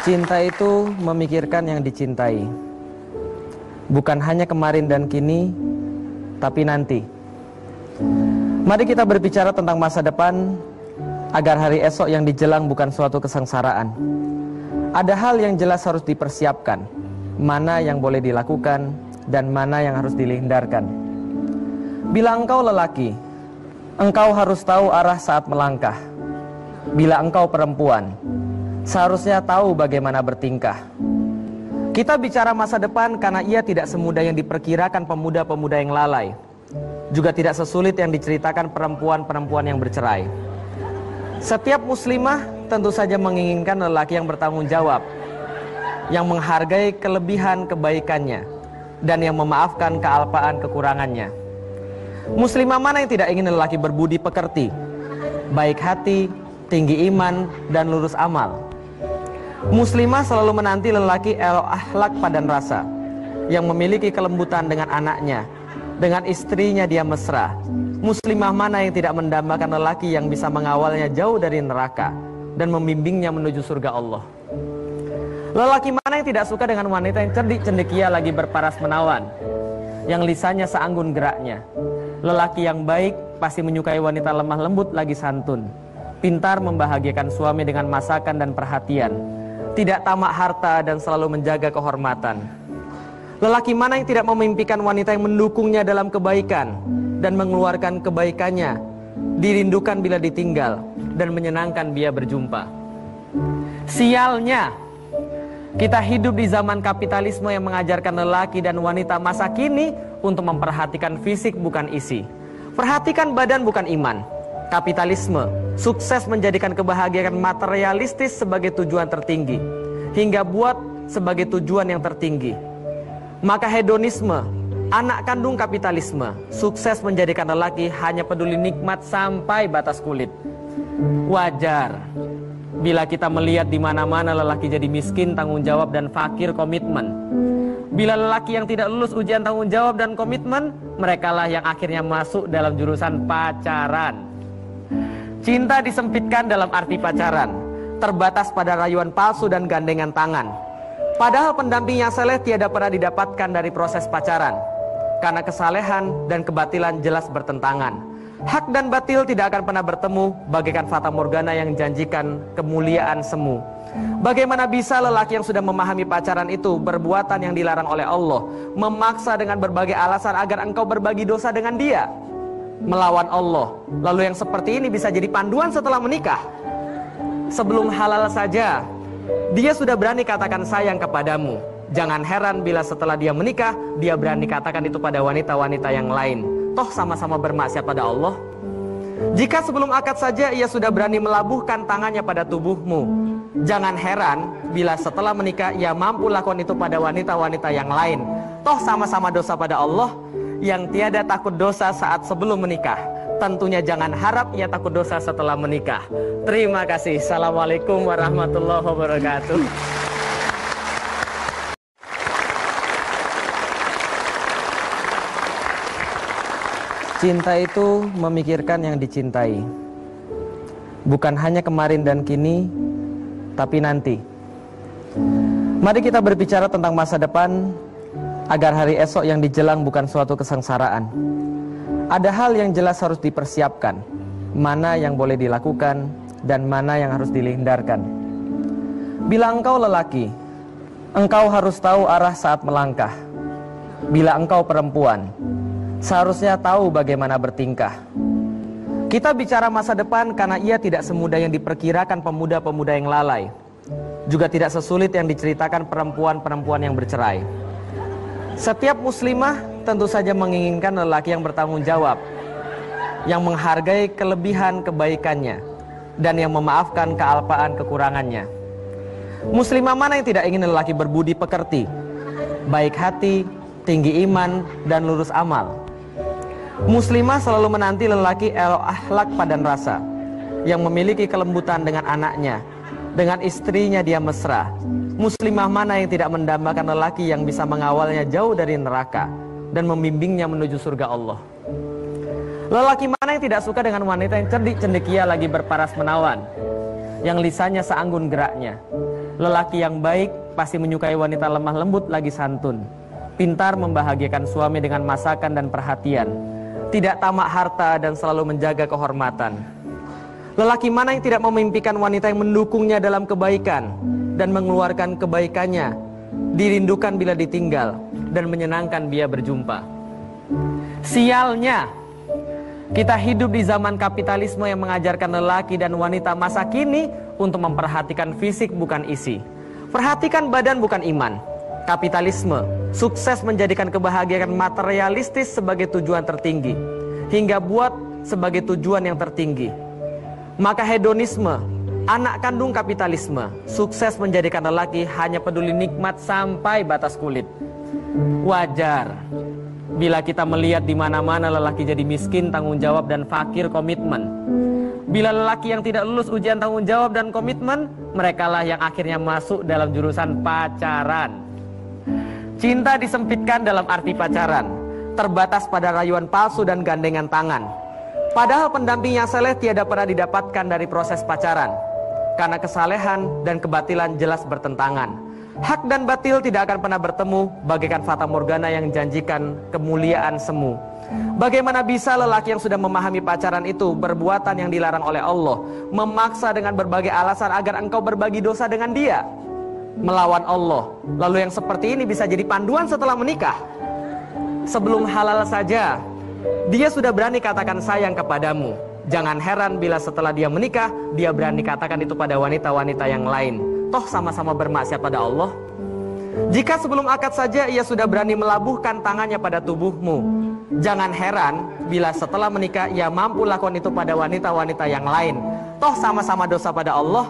Cinta itu memikirkan yang dicintai, bukan hanya kemarin dan kini, tapi nanti. Mari kita berbicara tentang masa depan, agar hari esok yang dijelang bukan suatu kesengsaraan. Ada hal yang jelas harus dipersiapkan, mana yang boleh dilakukan dan mana yang harus dihindarkan. Bila engkau lelaki, engkau harus tahu arah saat melangkah. Bila engkau perempuan, seharusnya tahu bagaimana bertingkah. Kita bicara masa depan karena ia tidak semudah yang diperkirakan pemuda-pemuda yang lalai, juga tidak sesulit yang diceritakan perempuan-perempuan yang bercerai. Setiap muslimah tentu saja menginginkan lelaki yang bertanggung jawab, yang menghargai kelebihan kebaikannya, dan yang memaafkan kealpaan kekurangannya. Muslimah mana yang tidak ingin lelaki berbudi pekerti, baik hati, tinggi iman, dan lurus amal. Muslimah selalu menanti lelaki elok akhlak padan rasa, yang memiliki kelembutan dengan anaknya, dengan istrinya dia mesra. Muslimah mana yang tidak mendambakan lelaki yang bisa mengawalnya jauh dari neraka dan membimbingnya menuju surga Allah. Lelaki mana yang tidak suka dengan wanita yang cerdik cendekia lagi berparas menawan, yang lisannya seanggun geraknya. Lelaki yang baik pasti menyukai wanita lemah lembut lagi santun, pintar membahagiakan suami dengan masakan dan perhatian, tidak tamak harta dan selalu menjaga kehormatan. Lelaki mana yang tidak memimpikan wanita yang mendukungnya dalam kebaikan dan mengeluarkan kebaikannya, dirindukan bila ditinggal dan menyenangkan bila berjumpa. Sialnya, kita hidup di zaman kapitalisme yang mengajarkan lelaki dan wanita masa kini untuk memperhatikan fisik bukan isi, perhatikan badan bukan iman. Kapitalisme sukses menjadikan kebahagiaan materialistis sebagai tujuan tertinggi, hingga buat sebagai tujuan yang tertinggi. Maka hedonisme, anak kandung kapitalisme, sukses menjadikan lelaki hanya peduli nikmat sampai batas kulit. Wajar bila kita melihat di mana-mana lelaki jadi miskin tanggung jawab dan fakir komitmen. Bila lelaki yang tidak lulus ujian tanggung jawab dan komitmen, merekalah yang akhirnya masuk dalam jurusan pacaran. Cinta disempitkan dalam arti pacaran, terbatas pada rayuan palsu dan gandengan tangan. Padahal pendamping yang saleh tiada pernah didapatkan dari proses pacaran, karena kesalehan dan kebatilan jelas bertentangan. Hak dan batil tidak akan pernah bertemu, bagaikan fata morgana yang janjikan kemuliaan semu. Bagaimana bisa lelaki yang sudah memahami pacaran itu perbuatan yang dilarang oleh Allah, memaksa dengan berbagai alasan agar engkau berbagi dosa dengan dia, melawan Allah? Lalu yang seperti ini bisa jadi panduan setelah menikah? Sebelum halal saja dia sudah berani katakan sayang kepadamu. Jangan heran bila setelah dia menikah, dia berani katakan itu pada wanita-wanita yang lain. Toh sama-sama bermaksiat pada Allah. Jika sebelum akad saja ia sudah berani melabuhkan tangannya pada tubuhmu, jangan heran bila setelah menikah ia mampu lakukan itu pada wanita-wanita yang lain. Toh sama-sama dosa pada Allah. Yang tiada takut dosa saat sebelum menikah, tentunya jangan harap ia takut dosa setelah menikah. Terima kasih. Assalamualaikum warahmatullahi wabarakatuh. Cinta itu memikirkan yang dicintai, bukan hanya kemarin dan kini, tapi nanti. Mari kita berbicara tentang masa depan, agar hari esok yang dijelang bukan suatu kesengsaraan. Ada hal yang jelas harus dipersiapkan, mana yang boleh dilakukan dan mana yang harus dihindarkan. Bila engkau lelaki, engkau harus tahu arah saat melangkah. Bila engkau perempuan, seharusnya tahu bagaimana bertingkah. Kita bicara masa depan karena ia tidak semudah yang diperkirakan pemuda-pemuda yang lalai, juga tidak sesulit yang diceritakan perempuan-perempuan yang bercerai. Setiap muslimah tentu saja menginginkan lelaki yang bertanggung jawab, yang menghargai kelebihan kebaikannya, dan yang memaafkan kealpaan kekurangannya. Muslimah mana yang tidak ingin lelaki berbudi pekerti, baik hati, tinggi iman, dan lurus amal. Muslimah selalu menanti lelaki elok akhlak padan rasa, yang memiliki kelembutan dengan anaknya, dengan istrinya dia mesra. Muslimah mana yang tidak mendambakan lelaki yang bisa mengawalnya jauh dari neraka dan membimbingnya menuju surga Allah. Lelaki mana yang tidak suka dengan wanita yang cerdik cendekia lagi berparas menawan, yang lisannya seanggun geraknya. Lelaki yang baik pasti menyukai wanita lemah lembut lagi santun, pintar membahagiakan suami dengan masakan dan perhatian, tidak tamak harta dan selalu menjaga kehormatan. Lelaki mana yang tidak memimpikan wanita yang mendukungnya dalam kebaikan dan mengeluarkan kebaikannya, dirindukan bila ditinggal dan menyenangkan bila berjumpa. Sialnya, kita hidup di zaman kapitalisme yang mengajarkan lelaki dan wanita masa kini untuk memperhatikan fisik bukan isi, perhatikan badan bukan iman. Kapitalisme sukses menjadikan kebahagiaan materialistis sebagai tujuan tertinggi, hingga buat sebagai tujuan yang tertinggi. Maka hedonisme, anak kandung kapitalisme, sukses menjadikan lelaki hanya peduli nikmat sampai batas kulit. Wajar bila kita melihat di mana-mana lelaki jadi miskin tanggung jawab dan fakir komitmen. Bila lelaki yang tidak lulus ujian tanggung jawab dan komitmen, merekalah yang akhirnya masuk dalam jurusan pacaran. Cinta disempitkan dalam arti pacaran, terbatas pada rayuan palsu dan gandengan tangan. Padahal pendamping yang saleh tiada pernah didapatkan dari proses pacaran, karena kesalehan dan kebatilan jelas bertentangan. Hak dan batil tidak akan pernah bertemu, bagaikan fata morgana yang janjikan kemuliaan semu. Bagaimana bisa lelaki yang sudah memahami pacaran itu perbuatan yang dilarang oleh Allah, memaksa dengan berbagai alasan agar engkau berbagi dosa dengan dia, melawan Allah? Lalu yang seperti ini bisa jadi panduan setelah menikah? Sebelum halal saja dia sudah berani katakan sayang kepadamu. Jangan heran bila setelah dia menikah, dia berani katakan itu pada wanita-wanita yang lain. Toh sama-sama bermaksiat pada Allah. Jika sebelum akad saja ia sudah berani melabuhkan tangannya pada tubuhmu, jangan heran bila setelah menikah ia mampu lakukan itu pada wanita-wanita yang lain. Toh sama-sama dosa pada Allah.